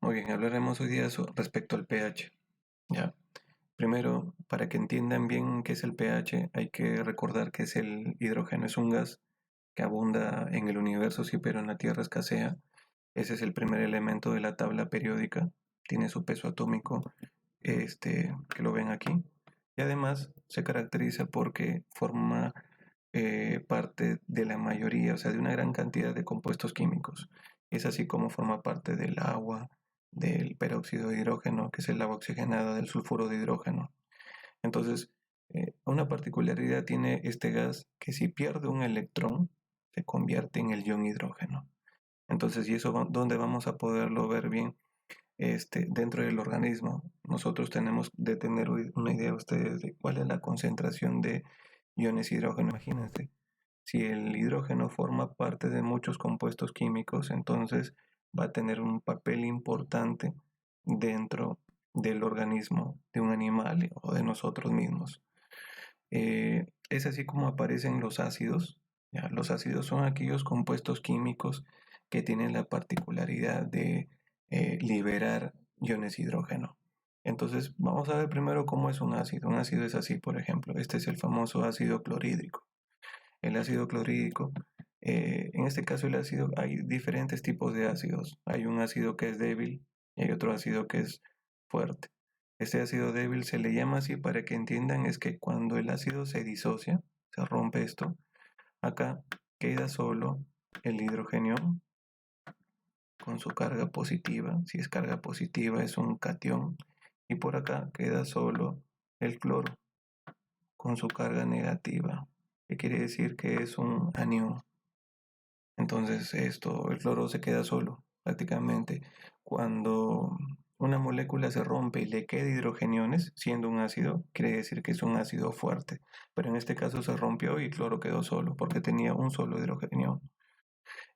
Muy bien, hablaremos hoy día respecto al pH. Ya. Primero, para que entiendan bien qué es el pH, hay que recordar que es el hidrógeno, es un gas que abunda en el universo, sí, pero en la Tierra escasea. Ese es el primer elemento de la tabla periódica. Tiene su peso atómico, que lo ven aquí. Y además se caracteriza porque forma parte de la mayoría, o sea, de una gran cantidad de compuestos químicos. Es así como forma parte del agua, del peróxido de hidrógeno, que es el agua oxigenada, del sulfuro de hidrógeno. Entonces, una particularidad tiene este gas que si pierde un electrón, se convierte en el ion hidrógeno. Entonces, ¿y eso dónde vamos a poderlo ver bien? Dentro del organismo. Nosotros tenemos de tener una idea ustedes de cuál es la concentración de iones hidrógeno. Imagínense, si el hidrógeno forma parte de muchos compuestos químicos, entonces va a tener un papel importante dentro del organismo de un animal o de nosotros mismos. Es así como aparecen los ácidos. ¿Ya? Los ácidos son aquellos compuestos químicos que tienen la particularidad de liberar iones hidrógeno. Entonces, vamos a ver primero cómo es un ácido. Un ácido es así, por ejemplo. Este es el famoso ácido clorhídrico. El ácido clorhídrico, en este caso el ácido, hay diferentes tipos de ácidos. Hay un ácido que es débil y hay otro ácido que es fuerte. Este ácido débil se le llama así para que entiendan es que cuando el ácido se disocia, se rompe esto, acá queda solo el hidrógeno con su carga positiva. Si es carga positiva es un catión. Y por acá queda solo el cloro con su carga negativa, que quiere decir que es un anión. Entonces el cloro se queda solo prácticamente. Cuando una molécula se rompe y le queda hidrogeniones, siendo un ácido, quiere decir que es un ácido fuerte. Pero en este caso se rompió y el cloro quedó solo porque tenía un solo hidrogenio.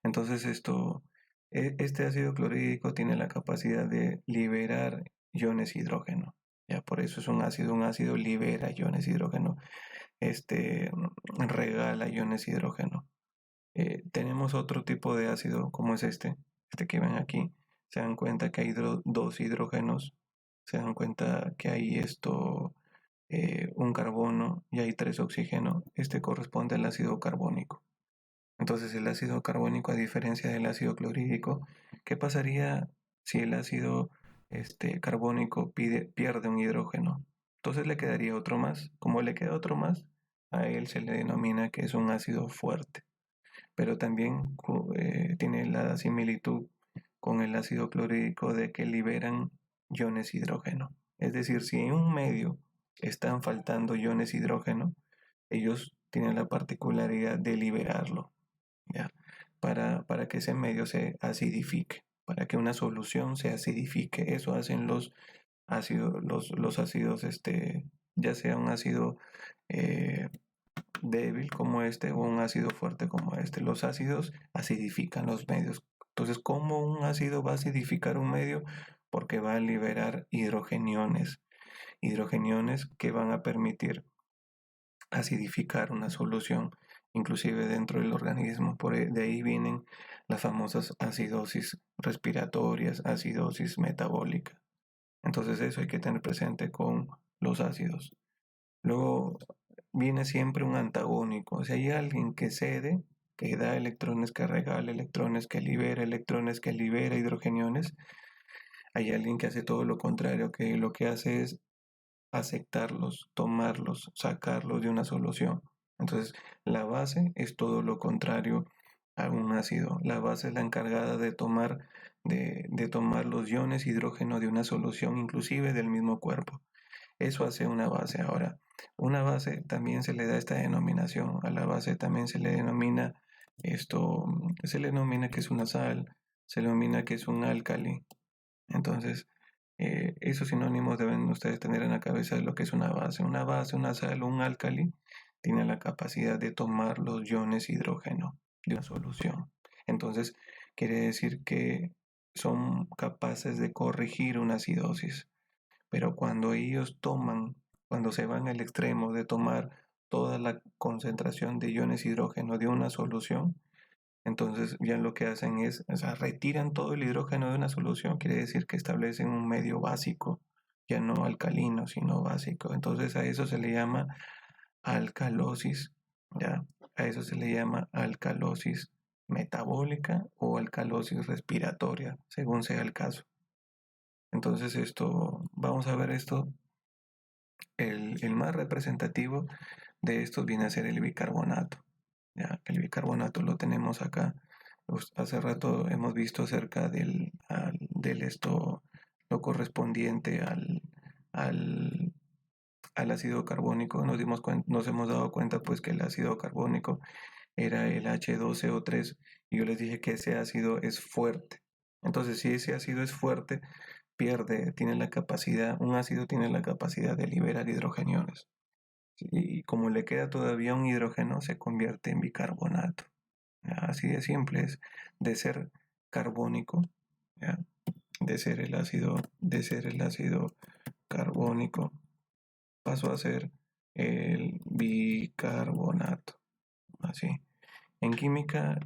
Entonces este ácido clorhídrico tiene la capacidad de liberar iones hidrógeno. Ya por eso es un ácido libera iones hidrógeno, regala iones hidrógeno. Tenemos otro tipo de ácido como es este que ven aquí. Se dan cuenta que hay dos hidrógenos, se dan cuenta que hay un carbono y hay tres oxígenos. Este corresponde al ácido carbónico. Entonces el ácido carbónico, a diferencia del ácido clorhídrico, ¿qué pasaría si el ácido carbónico pierde un hidrógeno? Entonces le quedaría otro más. Como le queda otro más, a él se le denomina que es un ácido fuerte, pero también tiene la similitud con el ácido clorhídrico de que liberan iones hidrógeno. Es decir, si en un medio están faltando iones hidrógeno, ellos tienen la particularidad de liberarlo, ¿ya? Para que ese medio se acidifique, para que una solución se acidifique. Eso hacen los ácidos, los ácidos, ya sea un ácido eh, débil como este o un ácido fuerte como este. Los ácidos acidifican los medios. Entonces, ¿cómo un ácido va a acidificar un medio? Porque va a liberar hidrogeniones, hidrogeniones que van a permitir acidificar una solución, inclusive dentro del organismo. De ahí vienen las famosas acidosis respiratorias, acidosis metabólica. Entonces eso hay que tener presente con los ácidos. Luego viene siempre un antagónico. Si hay alguien que cede, que da electrones, que regala electrones, que libera hidrogeniones, hay alguien que hace todo lo contrario, que lo que hace es aceptarlos, tomarlos, sacarlos de una solución. Entonces, la base es todo lo contrario a un ácido. La base es la encargada de tomar los iones hidrógeno de una solución, inclusive del mismo cuerpo. Eso hace una base. Ahora, una base también se le da esta denominación. A la base también se le denomina se le denomina que es una sal, se le denomina que es un álcali. Entonces, esos sinónimos deben ustedes tener en la cabeza de lo que es una base. Una base, una sal o un álcali tiene la capacidad de tomar los iones hidrógeno de una solución. Entonces, quiere decir que son capaces de corregir una acidosis. Pero cuando cuando se van al extremo de tomar toda la concentración de iones hidrógeno de una solución, Entonces ya lo que hacen es, o sea, retiran todo el hidrógeno de una solución, quiere decir que establecen un medio básico, ya no alcalino, sino básico. Entonces a eso se le llama alcalosis, ¿ya? A eso se le llama alcalosis metabólica o alcalosis respiratoria, según sea el caso. Entonces vamos a ver esto, el más representativo de estos viene a ser el bicarbonato. Ya, el bicarbonato lo tenemos acá. Hace rato hemos visto acerca lo correspondiente al, al ácido carbónico. Nos hemos dado cuenta pues que el ácido carbónico era el H2CO3 y yo les dije que ese ácido es fuerte. Entonces, si ese ácido es fuerte, un ácido tiene la capacidad de liberar hidrogeniones. Y como le queda todavía un hidrógeno, se convierte en bicarbonato. ¿Ya? Así de simple es. De ser carbónico, ¿ya? De ser el ácido carbónico, pasó a ser el bicarbonato. Así. En química,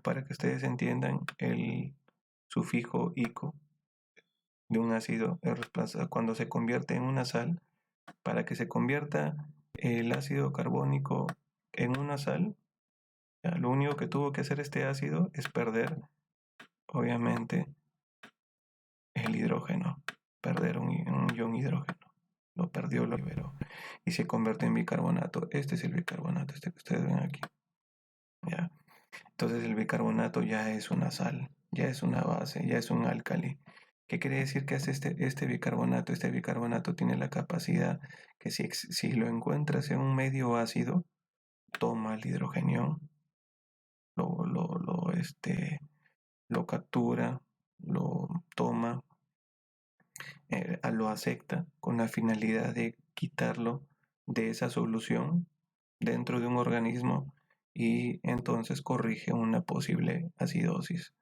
para que ustedes entiendan, el sufijo ico de un ácido es reemplazado cuando se convierte en una sal. Para que se convierta el ácido carbónico en una sal, ya, lo único que tuvo que hacer este ácido es perder, obviamente, el hidrógeno, perder un ion hidrógeno. Lo perdió, lo liberó y se convierte en bicarbonato. Este es el bicarbonato, este que ustedes ven aquí. ¿Ya? Entonces el bicarbonato ya es una sal, ya es una base, ya es un álcali. ¿Qué quiere decir que hace este bicarbonato? Este bicarbonato tiene la capacidad que si lo encuentras en un medio ácido, toma el hidrogenio, lo, lo, lo, este, lo captura, lo toma, lo acepta con la finalidad de quitarlo de esa solución dentro de un organismo y entonces corrige una posible acidosis.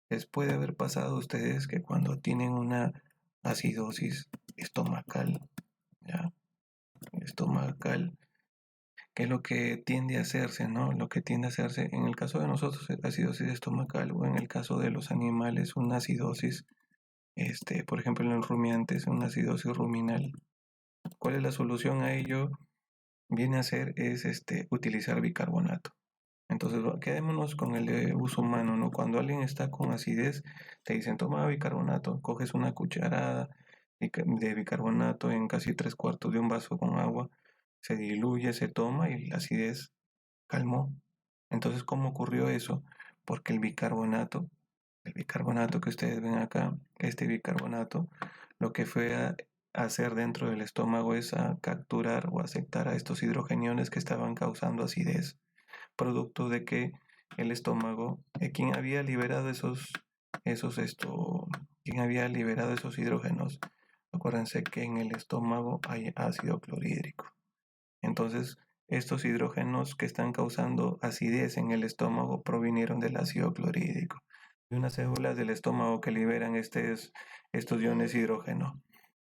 Les puede haber pasado a ustedes que cuando tienen una acidosis estomacal, ¿ya? Estomacal, que es lo que tiende a hacerse, ¿no? Lo que tiende a hacerse, en el caso de nosotros, es acidosis estomacal, o en el caso de los animales, una acidosis, por ejemplo, en los rumiantes, una acidosis ruminal. ¿Cuál es la solución a ello? Viene a ser, utilizar bicarbonato. Entonces, quedémonos con el de uso humano, ¿no? Cuando alguien está con acidez, te dicen, toma bicarbonato, coges una cucharada de bicarbonato en casi 3/4 de un vaso con agua, se diluye, se toma y la acidez calmó. Entonces, ¿cómo ocurrió eso? Porque el bicarbonato que ustedes ven acá, este bicarbonato, lo que fue a hacer dentro del estómago es a capturar o aceptar a estos hidrogeniones que estaban causando acidez, producto de que el estómago, quien había liberado quien había liberado esos hidrógenos. Acuérdense que en el estómago hay ácido clorhídrico. Entonces, estos hidrógenos que están causando acidez en el estómago provinieron del ácido clorhídrico. Hay unas células del estómago que liberan estos iones hidrógeno.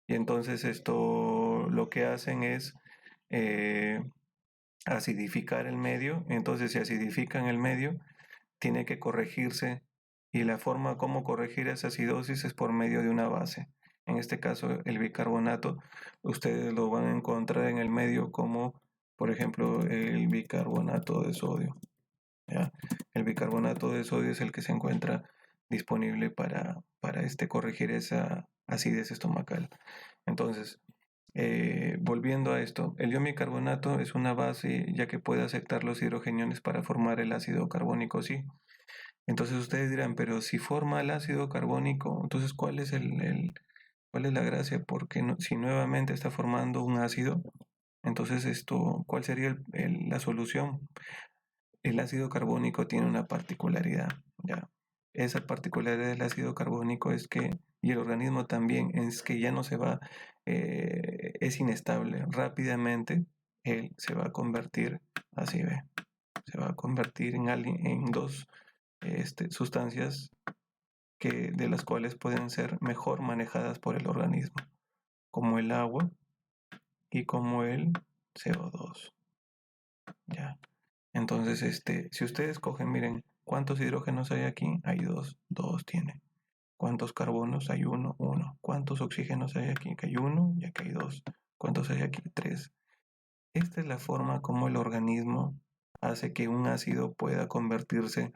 Y entonces esto lo que hacen es eh, acidificar el medio. Entonces, si acidifican el medio, tiene que corregirse. Y la forma como corregir esa acidosis es por medio de una base. En este caso, el bicarbonato, ustedes lo van a encontrar en el medio como, por ejemplo, el bicarbonato de sodio. ¿Ya? El bicarbonato de sodio es el que se encuentra disponible para corregir esa acidez estomacal. Entonces, volviendo a esto, el ion bicarbonato es una base ya que puede aceptar los hidrogeniones para formar el ácido carbónico, sí. Entonces ustedes dirán, pero si forma el ácido carbónico, entonces ¿cuál es la gracia? Porque si nuevamente está formando un ácido, entonces ¿cuál sería la solución? El ácido carbónico tiene una particularidad, ¿ya? Esa particularidad del ácido carbónico y el organismo también, es que ya no se va, es inestable. Rápidamente él se va a convertir, así ve, se va a convertir en dos sustancias de las cuales pueden ser mejor manejadas por el organismo, como el agua y como el CO2. ¿Ya? Entonces, si ustedes cogen, miren, ¿Cuántos hidrógenos hay aquí? Hay 2, 2 tiene. ¿Cuántos carbonos hay? 1, 1. ¿Cuántos oxígenos hay aquí? Que hay 1 y aquí hay 2. ¿Cuántos hay aquí? 3. Esta es la forma como el organismo hace que un ácido pueda convertirse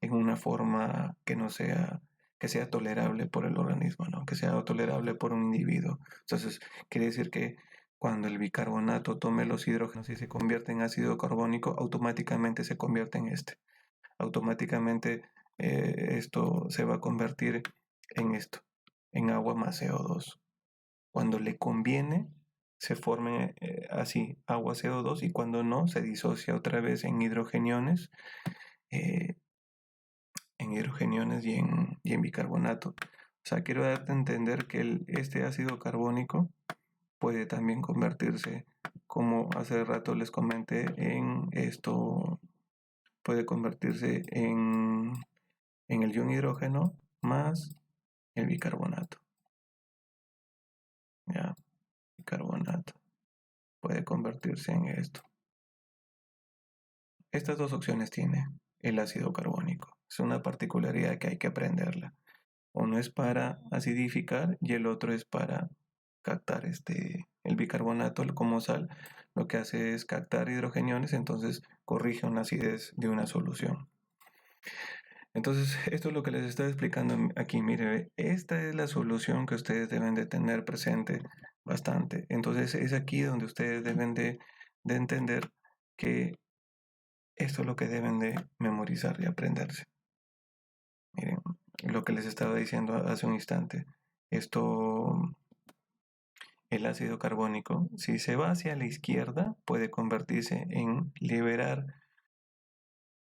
en una forma que sea tolerable por el organismo, ¿no? Que sea tolerable por un individuo. Entonces, quiere decir que cuando el bicarbonato tome los hidrógenos y se convierte en ácido carbónico, automáticamente se convierte en este. Automáticamente esto se va a convertir en esto, en agua más CO2. Cuando le conviene, se forme así agua CO2 y cuando no, se disocia otra vez eh, en hidrogeniones y en bicarbonato. O sea, quiero darte a entender que este ácido carbónico puede también convertirse, como hace rato les comenté, en esto, puede convertirse en el ion hidrógeno más el bicarbonato. Ya, bicarbonato puede convertirse en esto. Estas dos opciones tiene el ácido carbónico. Es una particularidad que hay que aprenderla. Uno es para acidificar y el otro es para captar el bicarbonato como sal. Lo que hace es captar hidrogeniones, entonces corrige una acidez de una solución. Entonces, esto es lo que les estoy explicando aquí. Mire, esta es la solución que ustedes deben de tener presente bastante. Entonces, es aquí donde ustedes deben de entender que esto es lo que deben de memorizar y aprenderse. Miren, lo que les estaba diciendo hace un instante. El ácido carbónico, si se va hacia la izquierda, puede convertirse en liberar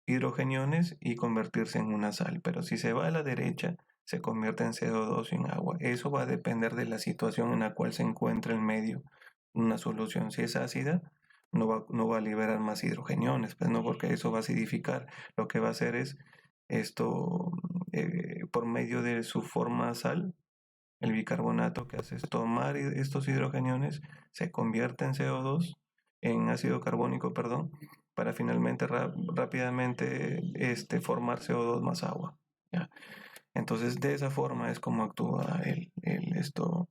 hidrogeniones y convertirse en una sal, pero si se va a la derecha, se convierte en CO2 y en agua. Eso va a depender de la situación en la cual se encuentra el medio. Una solución, si es ácida, no va a liberar más hidrogeniones, pues no, porque eso va a acidificar. Lo que va a hacer es esto, por medio de su forma sal, el bicarbonato que hace es tomar estos hidrogeniones, se convierte en CO2, en ácido carbónico, perdón, para finalmente rápidamente formar CO2 más agua. ¿Ya? Entonces, de esa forma es como actúa esto.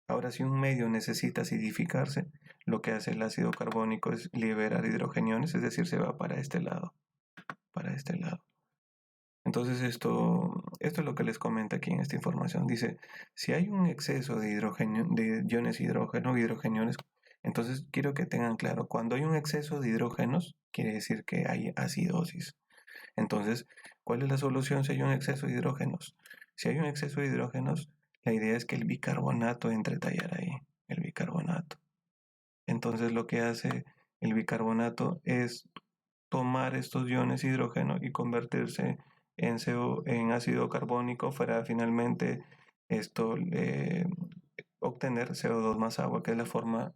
Ahora, si un medio necesita acidificarse, lo que hace el ácido carbónico es liberar hidrogeniones, es decir, se va para este lado, para este lado. Entonces esto es lo que les comenta aquí en esta información. Dice, si hay un exceso de hidrógeno, de iones hidrógeno, hidrogeniones, entonces quiero que tengan claro, cuando hay un exceso de hidrógenos, quiere decir que hay acidosis. Entonces, ¿cuál es la solución si hay un exceso de hidrógenos? Si hay un exceso de hidrógenos, la idea es que el bicarbonato entre a tallar ahí, el bicarbonato. Entonces lo que hace el bicarbonato es tomar estos iones hidrógeno y convertirse en ácido carbónico para finalmente obtener CO2 más agua, que es la forma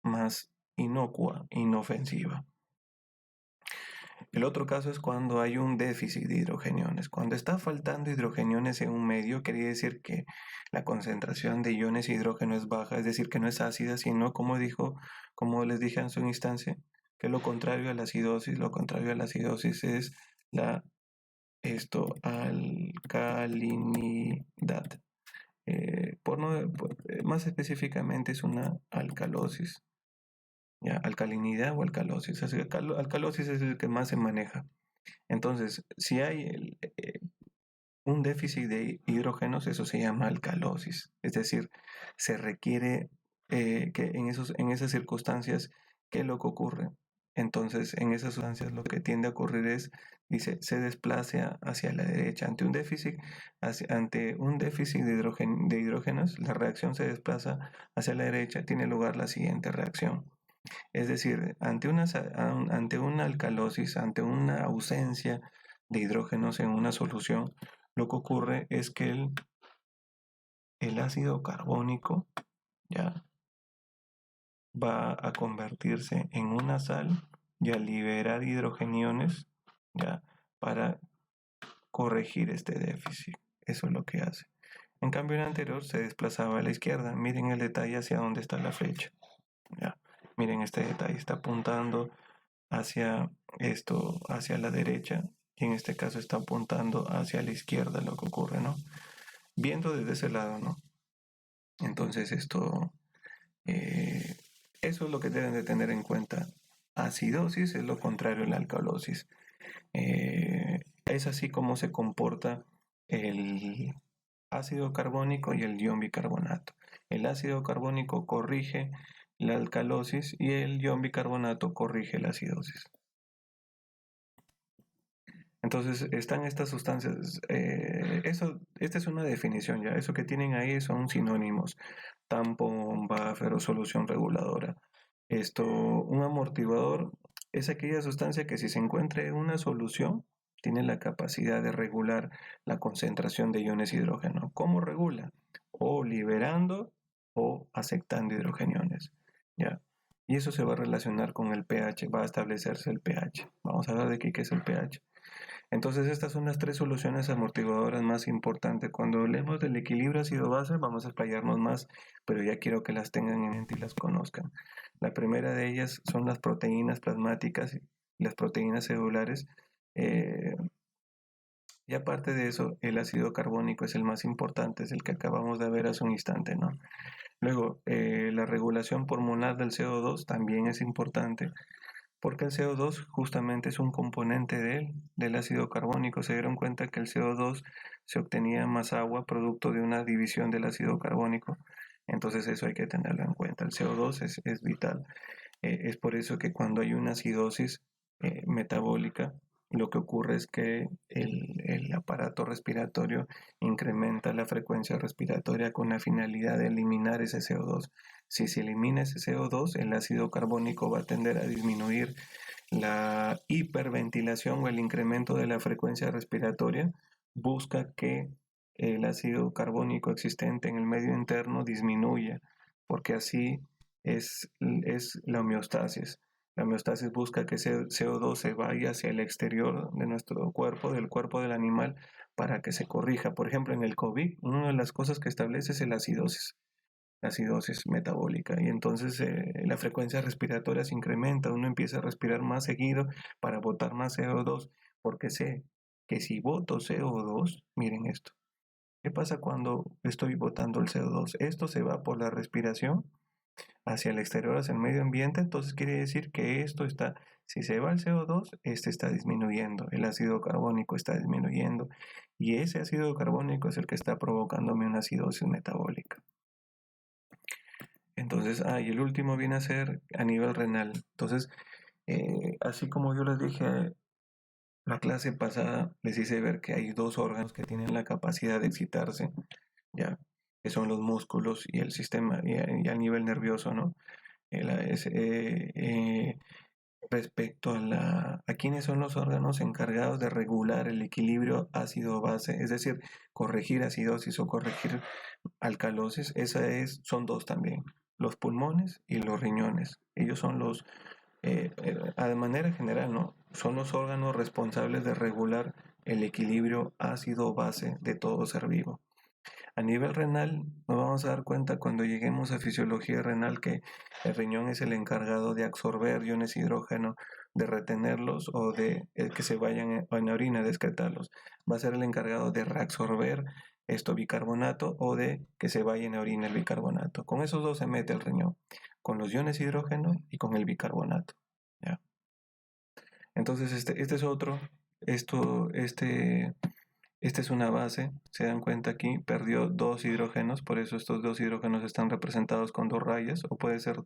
más inocua, inofensiva. El otro caso es cuando hay un déficit de hidrogeniones. Cuando está faltando hidrogeniones en un medio, quiere decir que la concentración de iones hidrógeno es baja, es decir, que no es ácida, sino como les dije en su instancia, que lo contrario a la acidosis, lo contrario a la acidosis es la alcalinidad. Más específicamente es una alcalosis. ¿Ya? Alcalinidad o alcalosis. Así que alcalosis es el que más se maneja. Entonces, si hay un déficit de hidrógenos, eso se llama alcalosis. Es decir, se requiere que en esas circunstancias, ¿qué es lo que ocurre? Entonces, en esas circunstancias lo que tiende a ocurrir es, dice, se desplace hacia la derecha. Ante un déficit de hidrógenos, la reacción se desplaza hacia la derecha, tiene lugar la siguiente reacción. Es decir, ante una alcalosis, ante una ausencia de hidrógenos en una solución, lo que ocurre es que el ácido carbónico ya va a convertirse en una sal y a liberar hidrogeniones ya para corregir este déficit. Eso es lo que hace. En cambio, el anterior se desplazaba a la izquierda. Miren el detalle hacia dónde está la flecha. Ya. Miren este detalle, está apuntando hacia la derecha y en este caso está apuntando hacia la izquierda lo que ocurre, ¿no? Viendo desde ese lado, ¿no? Entonces eso es lo que deben de tener en cuenta. Acidosis es lo contrario a la alcalosis. Es así como se comporta el ácido carbónico y el ion bicarbonato. El ácido carbónico corrige la alcalosis y el ion bicarbonato corrige la acidosis. Entonces están estas sustancias, esta es una definición ya, eso que tienen ahí son sinónimos, tampón, buffer o solución reguladora. Un amortiguador es aquella sustancia que si se encuentra en una solución, tiene la capacidad de regular la concentración de iones hidrógeno. ¿Cómo regula? O liberando o aceptando hidrogeniones, ¿ya? Y eso se va a relacionar con el pH, va a establecerse el pH. Vamos a hablar de qué es el pH. Entonces estas son las tres soluciones amortiguadoras más importantes. Cuando hablemos del equilibrio ácido-base vamos a explayarnos más, pero ya quiero que las tengan en mente y las conozcan. La primera de ellas son las proteínas plasmáticas y las proteínas celulares. Eh, y aparte de eso, el ácido carbónico es el más importante, es el que acabamos de ver hace un instante, ¿no? Luego, la regulación pulmonar del CO2 también es importante porque el CO2 justamente es un componente del ácido carbónico. Se dieron cuenta que el CO2 se obtenía más agua producto de una división del ácido carbónico. Entonces eso hay que tenerlo en cuenta. El CO2 es vital. Es por eso que cuando hay una acidosis metabólica, lo que ocurre es que el aparato respiratorio incrementa la frecuencia respiratoria con la finalidad de eliminar ese CO2. Si se elimina ese CO2, el ácido carbónico va a tender a disminuir. La hiperventilación o el incremento de la frecuencia respiratoria busca que el ácido carbónico existente en el medio interno disminuya, porque así es la homeostasis. La homeostasis busca que ese CO2 se vaya hacia el exterior de nuestro cuerpo, del cuerpo del animal, para que se corrija. Por ejemplo, en el COVID, una de las cosas que establece es la acidosis metabólica. Y entonces la frecuencia respiratoria se incrementa, uno empieza a respirar más seguido para botar más CO2, porque sé que si boto CO2, miren esto. ¿Qué pasa cuando estoy botando el CO2? Esto se va por la respiración hacia el exterior, hacia el medio ambiente, entonces quiere decir que esto está, si se va el CO2, este está disminuyendo, el ácido carbónico está disminuyendo, y ese ácido carbónico es el que está provocándome una acidosis metabólica. Entonces, y el último viene a ser a nivel renal. Entonces, así como yo les dije la clase pasada, les hice ver que hay dos órganos que tienen la capacidad de excitarse, ya, que son los músculos y el sistema, y a nivel nervioso, ¿no? Respecto a quiénes son los órganos encargados de regular el equilibrio ácido-base, es decir, corregir acidosis o corregir alcalosis, son dos también, los pulmones y los riñones. Ellos son de manera general, ¿no? Son los órganos responsables de regular el equilibrio ácido-base de todo ser vivo. A nivel renal, nos vamos a dar cuenta cuando lleguemos a fisiología renal que el riñón es el encargado de absorber iones hidrógeno, de retenerlos o de que se vayan en la orina, de excretarlos. Va a ser el encargado de reabsorber bicarbonato o de que se vaya en la orina el bicarbonato. Con esos dos se mete el riñón, con los iones hidrógeno y con el bicarbonato. ¿Ya? Entonces este es otro, esta es una base, se dan cuenta aquí, perdió dos hidrógenos, por eso estos dos hidrógenos están representados con dos rayas, o puede ser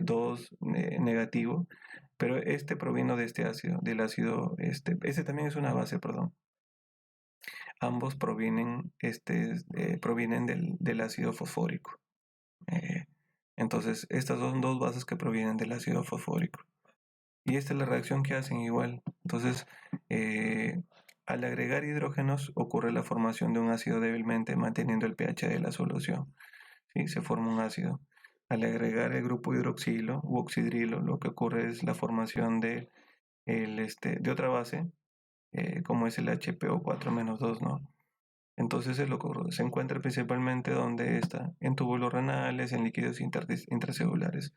dos negativo, pero este provino de este ácido, del ácido, este también es una base, perdón. Ambos provienen del ácido fosfórico. Entonces, estas son dos bases que provienen del ácido fosfórico. Y esta es la reacción que hacen igual. Entonces, al agregar hidrógenos ocurre la formación de un ácido débilmente manteniendo el pH de la solución. ¿Sí? Se forma un ácido. Al agregar el grupo hidroxilo u oxidrilo, lo que ocurre es la formación de otra base, como es el HPO4-2, ¿no? Entonces se encuentra principalmente donde está, en túbulos renales, en líquidos intracelulares.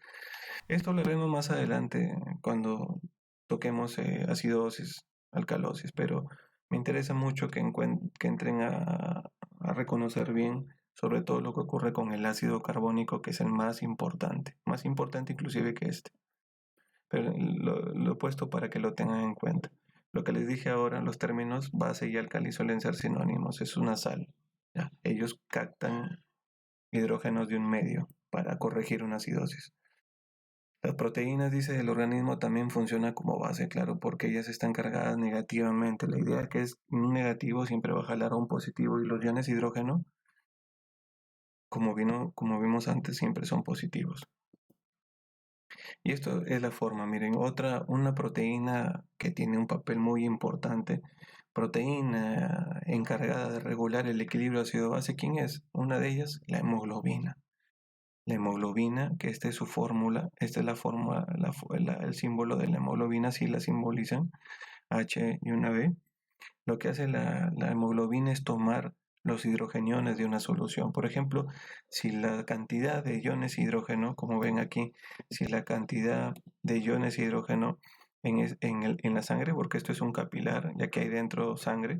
Esto lo haremos más adelante cuando toquemos acidosis. alcalosis, pero me interesa mucho que entren a reconocer bien sobre todo lo que ocurre con el ácido carbónico, que es el más importante inclusive que este. Pero lo he puesto para que lo tengan en cuenta. Lo que les dije ahora, los términos base y álcali suelen ser sinónimos, es una sal. ¿Ya? Ellos captan hidrógenos de un medio para corregir una acidosis. Las proteínas, dice el organismo, también funciona como base, claro, porque ellas están cargadas negativamente. La idea es que un negativo siempre va a jalar a un positivo y los iones hidrógeno, como vimos antes, siempre son positivos. Y esto es la forma, miren, una proteína que tiene un papel muy importante, proteína encargada de regular el equilibrio ácido-base, ¿quién es? Una de ellas, la hemoglobina. La hemoglobina, que esta es su fórmula, esta es la forma, el símbolo de la hemoglobina, si la simbolizan, H y una B. Lo que hace la hemoglobina es tomar los hidrogeniones de una solución. Por ejemplo, si la cantidad de iones hidrógeno, como ven aquí, si la cantidad de iones hidrógeno en la sangre, porque esto es un capilar, ya que hay dentro sangre,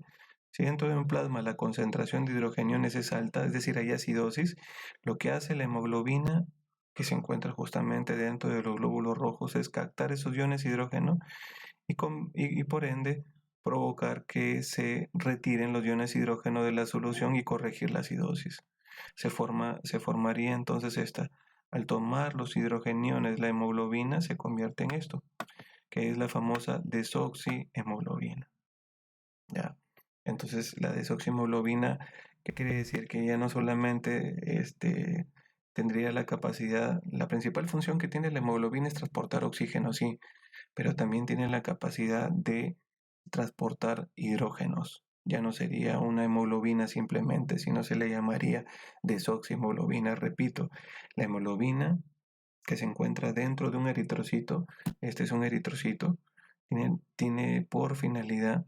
si dentro de un plasma la concentración de hidrogeniones es alta, es decir, hay acidosis, lo que hace la hemoglobina, que se encuentra justamente dentro de los glóbulos rojos, es captar esos iones hidrógeno y por ende provocar que se retiren los iones hidrógeno de la solución y corregir la acidosis. Se formaría entonces esta. Al tomar los hidrogeniones, la hemoglobina se convierte en esto, que es la famosa desoxihemoglobina. ¿Ya? Entonces la desoxihemoglobina, ¿qué quiere decir? Que ya no solamente tendría la capacidad, la principal función que tiene la hemoglobina es transportar oxígeno, sí, pero también tiene la capacidad de transportar hidrógenos. Ya no sería una hemoglobina simplemente, sino se le llamaría desoxihemoglobina. Repito, la hemoglobina que se encuentra dentro de un eritrocito, este es un eritrocito, tiene por finalidad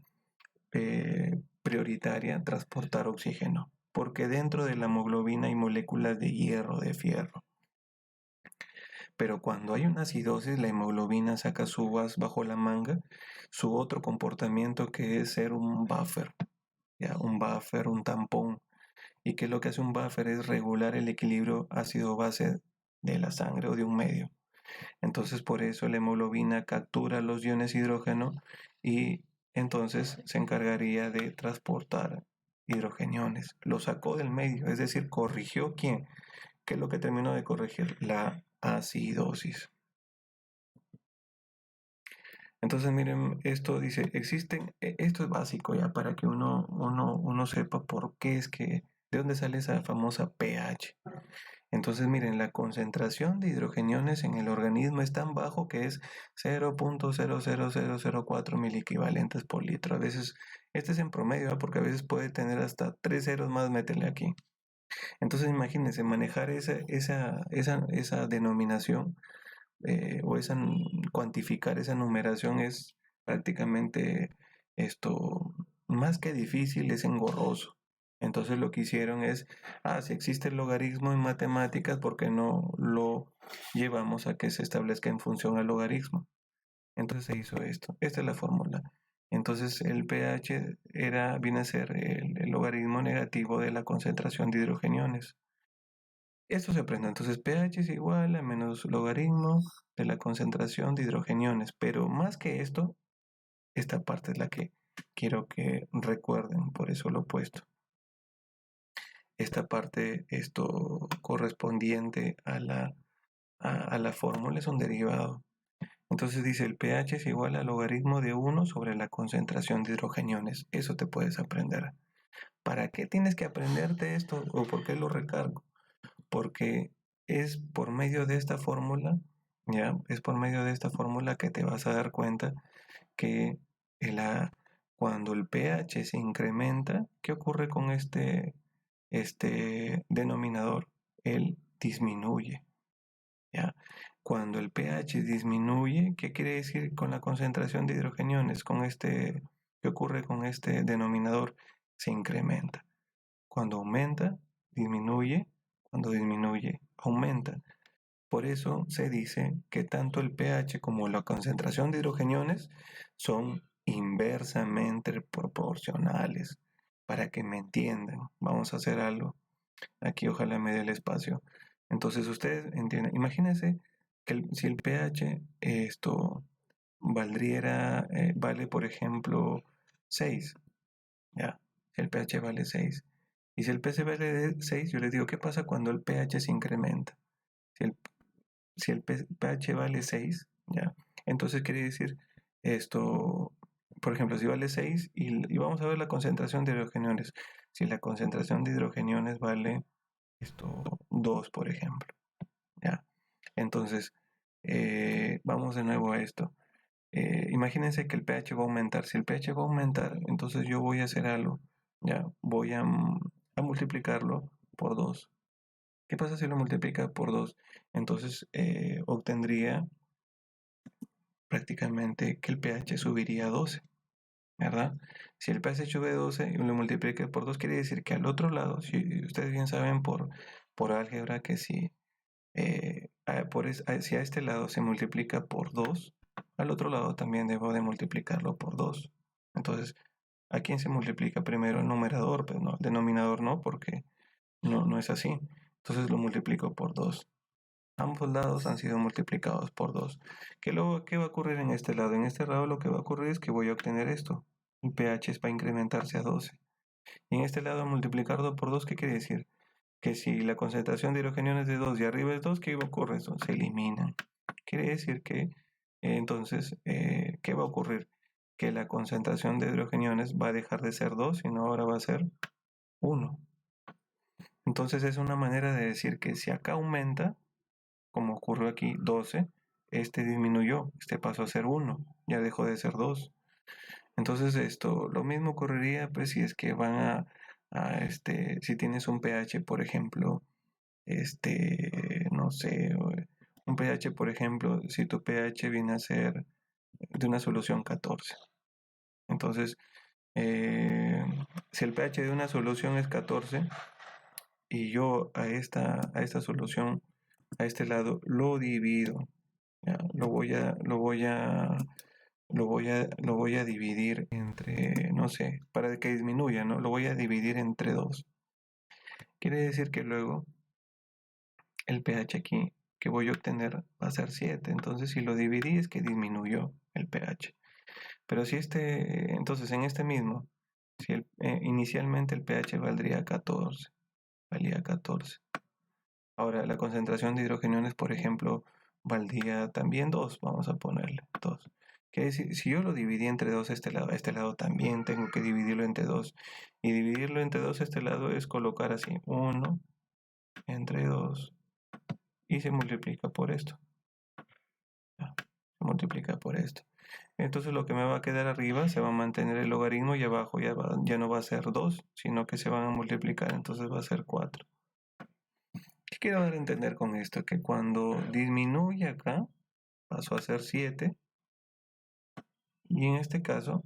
prioritaria transportar oxígeno, porque dentro de la hemoglobina hay moléculas de hierro, de fierro. Pero cuando hay una acidosis, la hemoglobina saca su as bajo la manga, su otro comportamiento que es ser un buffer, ¿ya? Un buffer, un tampón. ¿Y qué es lo que hace un buffer? Es regular el equilibrio ácido-base de la sangre o de un medio. Entonces, por eso la hemoglobina captura los iones hidrógeno y entonces se encargaría de transportar hidrogeniones. Lo sacó del medio, es decir, corrigió ¿quién? ¿Qué es lo que terminó de corregir? La acidosis. Entonces, miren, esto dice, esto es básico ya para que uno sepa por qué es que, de dónde sale esa famosa pH. Entonces, miren, la concentración de hidrogeniones en el organismo es tan bajo que es 0.00004 miliequivalentes por litro. A veces, este es en promedio, ¿eh? Porque a veces puede tener hasta 3 ceros más, métele aquí. Entonces, imagínense, manejar esa denominación cuantificar esa numeración es prácticamente esto, más que difícil, es engorroso. Entonces lo que hicieron es, si existe el logaritmo en matemáticas, ¿por qué no lo llevamos a que se establezca en función al logaritmo? Entonces se hizo esto. Esta es la fórmula. Entonces el pH viene a ser el logaritmo negativo de la concentración de hidrogeniones. Esto se aprende. Entonces pH es igual a menos logaritmo de la concentración de hidrogeniones. Pero más que esto, esta parte es la que quiero que recuerden, por eso lo he puesto. Esta parte, esto correspondiente a la fórmula es un derivado. Entonces dice el pH es igual al logaritmo de 1 sobre la concentración de hidrogeniones. Eso te puedes aprender. ¿Para qué tienes que aprenderte esto o por qué lo recargo? Porque es por medio de esta fórmula, ¿ya? Es por medio de esta fórmula que te vas a dar cuenta que cuando el pH se incrementa, ¿qué ocurre con este denominador? Él disminuye, ¿ya? Cuando el pH disminuye, ¿qué quiere decir con la concentración de hidrogeniones? ¿Qué ocurre con este denominador? Se incrementa. Cuando aumenta, disminuye. Cuando disminuye, aumenta. Por eso se dice que tanto el pH como la concentración de hidrogeniones son inversamente proporcionales. Para que me entiendan, vamos a hacer algo. Aquí ojalá me dé el espacio. Entonces ustedes entienden, imagínense que si el pH vale por ejemplo 6, ya, el pH vale 6. Y si el pH vale de 6, yo les digo, ¿qué pasa cuando el pH se incrementa? Si el, si el pH vale 6, ya, entonces quiere decir esto, por ejemplo, si vale 6 y vamos a ver la concentración de hidrogeniones. Si la concentración de hidrogeniones vale 2, por ejemplo, ya. Entonces, vamos de nuevo a esto. Imagínense que el pH va a aumentar. Si el pH va a aumentar, entonces yo voy a hacer algo. Ya, voy a multiplicarlo por 2. ¿Qué pasa si lo multiplica por 2? Entonces obtendría prácticamente que el pH subiría a 12, ¿verdad? Si el pH sube a 12 y lo multiplica por 2, quiere decir que al otro lado, si ustedes bien saben por álgebra que si si a este lado se multiplica por 2, al otro lado también debo de multiplicarlo por 2. Entonces, ¿a quién se multiplica primero? El numerador, pero no, el denominador no, porque no es así. Entonces lo multiplico por 2. Ambos lados han sido multiplicados por 2. ¿Qué va a ocurrir en este lado? En este lado lo que va a ocurrir es que voy a obtener esto. El pH va a incrementarse a 12. Y en este lado multiplicarlo por 2, ¿qué quiere decir? Que si la concentración de hidrogeniones de 2 y arriba es 2, ¿qué ocurre? Se eliminan. Quiere decir que, entonces, ¿qué va a ocurrir? Que la concentración de hidrogeniones va a dejar de ser 2, sino ahora va a ser 1. Entonces es una manera de decir que si acá aumenta, como ocurrió aquí, 12, este disminuyó, este pasó a ser 1, ya dejó de ser 2. Entonces lo mismo ocurriría pues si es que si tienes un pH, por ejemplo, no sé, un pH, por ejemplo, si tu pH viene a ser de una solución 14. Entonces, si el pH de una solución es 14 y yo a esta solución, a este lado, lo divido, ¿ya? Lo voy a dividir entre, no sé, para que disminuya, ¿no? Lo voy a dividir entre 2. Quiere decir que luego el pH aquí que voy a obtener va a ser 7. Entonces, si lo dividí es que disminuyó el pH. Pero si entonces en este mismo, si inicialmente el pH valía 14. Ahora, la concentración de hidrogeniones, por ejemplo, valdría también 2. Vamos a ponerle 2. Quiere decir, si yo lo dividí entre 2 a este lado también tengo que dividirlo entre 2. Y dividirlo entre 2 a este lado es colocar así, 1 entre 2. Y se multiplica por esto. Se multiplica por esto. Entonces lo que me va a quedar arriba se va a mantener el logaritmo y abajo ya no va a ser 2, sino que se van a multiplicar, entonces va a ser 4. ¿Qué quiero dar a entender con esto? Que cuando disminuye acá, pasó a ser 7, y en este caso,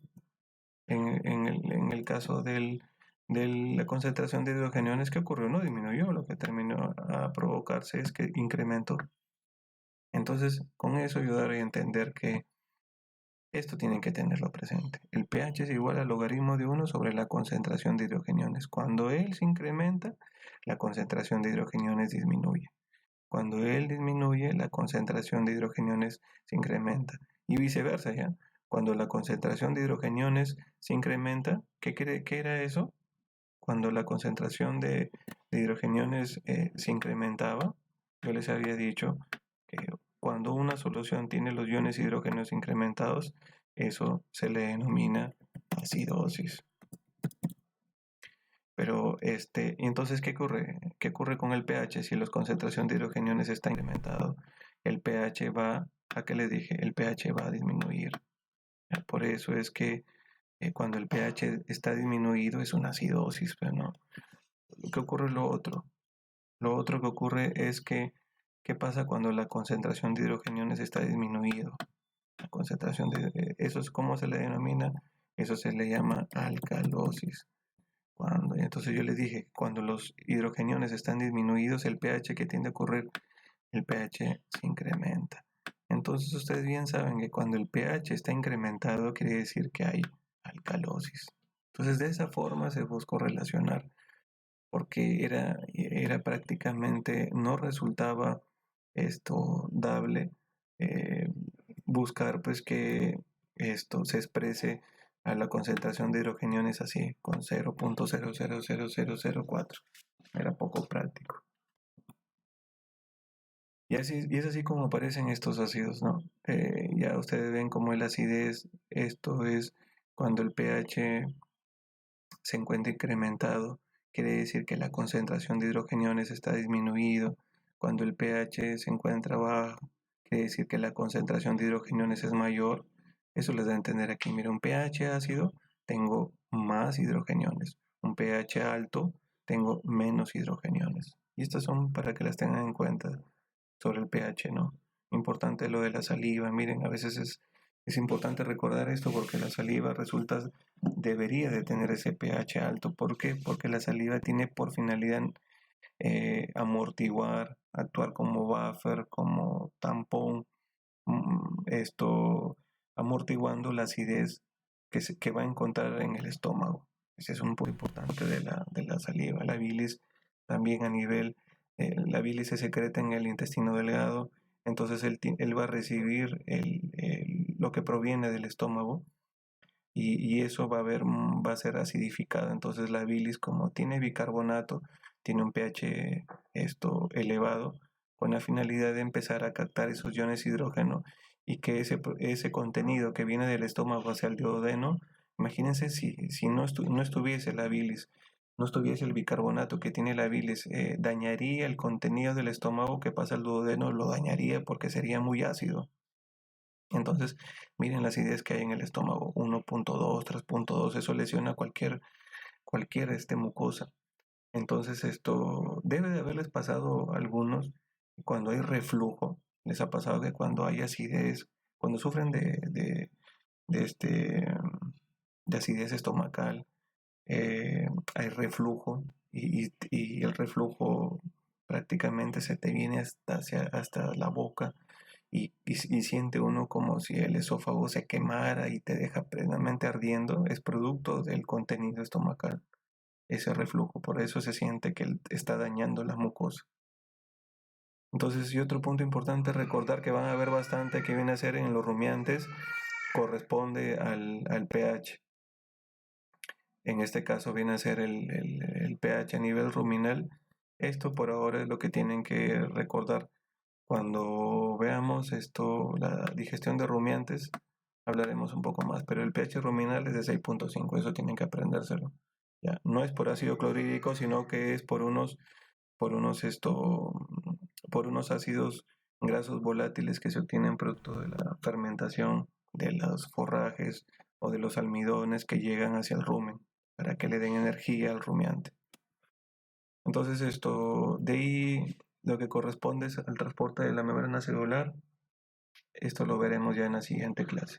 en el caso de la concentración de hidrogeniones, ¿qué ocurrió? No disminuyó, lo que terminó a provocarse es que incrementó. Entonces, con eso yo daré a entender que esto tienen que tenerlo presente. El pH es igual al logaritmo de 1 sobre la concentración de hidrogeniones. Cuando él se incrementa, la concentración de hidrogeniones disminuye. Cuando él disminuye, la concentración de hidrogeniones se incrementa. Y viceversa, ¿ya? Cuando la concentración de hidrogeniones se incrementa, ¿qué era eso? Cuando la concentración de hidrogeniones se incrementaba, yo les había dicho que cuando una solución tiene los iones hidrógenos incrementados, eso se le denomina acidosis. Pero entonces, ¿qué ocurre? ¿Qué ocurre con el pH si la concentración de hidrogeniones está incrementado? El pH ¿qué les dije? El pH va a disminuir. Por eso es que cuando el pH está disminuido es una acidosis, pero no. ¿Qué ocurre lo otro? Lo otro que ocurre es que, ¿qué pasa cuando la concentración de hidrogeniones está disminuido? La concentración eso es ¿cómo se le denomina? Eso se le llama alcalosis. Entonces yo les dije, cuando los hidrogeniones están disminuidos, el pH que tiende a ocurrir, el pH se incrementa. Entonces ustedes bien saben que cuando el pH está incrementado quiere decir que hay alcalosis. Entonces de esa forma se buscó relacionar porque era prácticamente, no resultaba esto dable eh, buscar pues que esto se exprese a la concentración de hidrogeniones así, con 0.000004. Era poco práctico. Y es así como aparecen estos ácidos, ¿no? Ya ustedes ven cómo la acidez, esto es cuando el pH se encuentra incrementado, quiere decir que la concentración de hidrogeniones está disminuido. Cuando el pH se encuentra bajo, quiere decir que la concentración de hidrogeniones es mayor. Eso les da a entender aquí. Mira, un pH ácido, tengo más hidrogeniones. Un pH alto, tengo menos hidrogeniones. Y estas son para que las tengan en cuenta sobre el pH, ¿no? Importante lo de la saliva. Miren, a veces es importante recordar esto porque la saliva debería de tener ese pH alto. ¿Por qué? Porque la saliva tiene por finalidad amortiguar, actuar como buffer, como tampón, esto amortiguando la acidez que va a encontrar en el estómago. Ese es un punto importante de la saliva. La bilis también a nivel, la bilis se secreta en el intestino delgado, entonces él va a recibir lo que proviene del estómago y eso va a ser acidificada. Entonces la bilis, como tiene bicarbonato, tiene un pH elevado, con la finalidad de empezar a captar esos iones hidrógeno y que ese contenido que viene del estómago hacia el duodeno, imagínense si no estuviese la bilis, no estuviese el bicarbonato que tiene la bilis, dañaría el contenido del estómago que pasa al duodeno, lo dañaría porque sería muy ácido. Entonces, miren las ideas que hay en el estómago, 1.2, 3.2, eso lesiona cualquier mucosa. Entonces, esto debe de haberles pasado a algunos cuando hay reflujo, les ha pasado que cuando hay acidez, cuando sufren de, este, de acidez estomacal, hay reflujo y el reflujo prácticamente se te viene hasta la boca y siente uno como si el esófago se quemara y te deja plenamente ardiendo, es producto del contenido estomacal, ese reflujo, por eso se siente que está dañando la mucosa. Entonces, y otro punto importante, recordar que van a haber bastante que viene a ser en los rumiantes, corresponde al pH. En este caso viene a ser el pH a nivel ruminal. Esto por ahora es lo que tienen que recordar. Cuando veamos la digestión de rumiantes, hablaremos un poco más, pero el pH ruminal es de 6.5, eso tienen que aprendérselo. Ya, no es por ácido clorhídrico, sino que es por unos, por unos ácidos grasos volátiles que se obtienen producto de la fermentación de los forrajes o de los almidones que llegan hacia el rumen para que le den energía al rumiante. Entonces de ahí lo que corresponde es al transporte de la membrana celular. Esto lo veremos ya en la siguiente clase.